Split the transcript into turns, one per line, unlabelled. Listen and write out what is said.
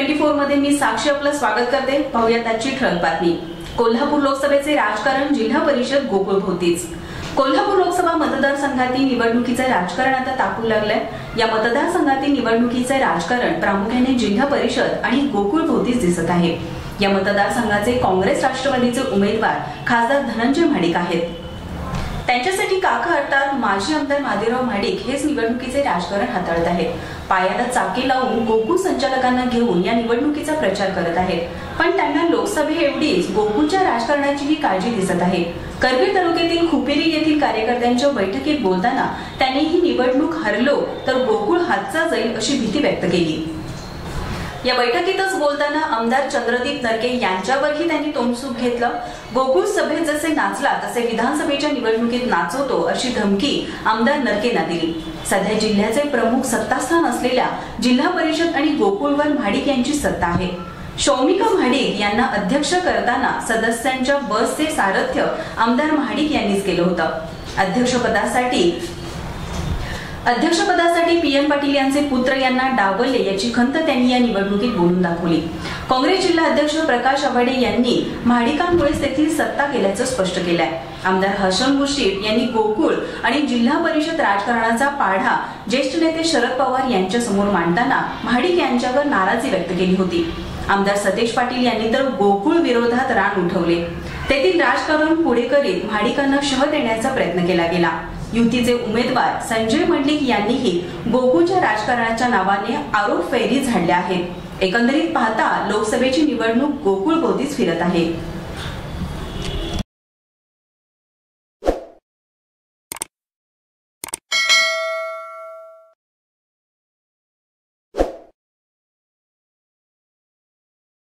24 मध्ये मी साक्षी आपलं स्वागत करते। पाहूयात आजची ठळक बातमी। कोल्हापूर लोकसभेचे राजकारण जिल्हा परिषद गोकुळभोवतीच। कोल्हापूर लोकसभा मतदारसंघातील निवडणुकीचे राजकारण आता तापू लागलंय। या मतदारसंघातील निवडणुकीचे राजकारण प्रामुख्याने जिल्हा परिषद आणि गोकुळभोवतीच दिसत आहे। या मतदारसंघाचे काँग्रेस राष्ट्रवादीचे उमेदवार खासदार धनंजय महाडिक आहेत। त्यांच्यासाठी काका अर्थात माजी आमदार महादेवराव महाडिक हेच निवडणुकीचे राजकारण हाताळत आहेत। पायाला चाके लावून गोकुळ संचालकांना घेऊन या निवडणुकीचा प्रचार करत आहेत। पण त्यांना लोकसभेएवढीच गोकुळच्या राजकारणाचीही काळजी दिसत आहे। करवीर तालुक्यातील खुपेरी येथील कार्यकर्त्यांच्या बैठकीत बोलताना त्यांनी ही निवडणूक हरलो तर गोकुळ हातचा जाईल अशी भीती व्यक्त केली। या बैठकीतच बोलताना आमदार चंद्रदीप नरके यांच्यावरही त्यांनी तोंडसूक घेतलं। गोकुळ सभेत जसे नाचला तसे विधानसभेच्या निवडणुकीत नाचवतो अशी धमकी आमदार नरकेंना दिली। सध्या जिल्ह्याचे प्रमुख सत्तास्थान असलेल्या जिल्हा परिषद आणि गोकुळवर महाडिक यांची सत्ता आहे। शौमिका महाडिक यांना अध्यक्ष करताना सदस्यांच्या बसचे सारथ्य आमदार महाडिक यांनीच केलं होतं। अध्यक्षपदासाठी पीएन पाटील यांचे पुत्र यांना डावलले याची खंत त्यांनी या निवडणुकीत बोलून दाखवली। काँग्रेस जिल्हा अध्यक्ष प्रकाश आवाडे यांनी महाडिकांमुळेच तेथील सत्ता केल्याचं स्पष्ट केलंय। आमदार हसन मुश्रीफ यांनी गोकुळ आणि जिल्हा परिषद राजकारणाचा पाढा ज्येष्ठ नेते शरद पवार यांच्या समोर मांडताना महाडिक यांच्यावर नाराजी व्यक्त केली होती। आमदार सतेज पाटील यांनी तर गोकुळ विरोधात रान उठवले। तेथील राजकारण पुढे करीत महाडिकांना शह देण्याचा प्रयत्न केला गेला। युतीचे उमेदवार संजय मंडलिक यांनीही गोकुळच्या राजकारणाच्या नावाने आरोप फैरी झाडल्या आहेत। एकंदरीत पाहता लोकसभेची निवडणूक गोकुळभोवतीच फिरत आहे।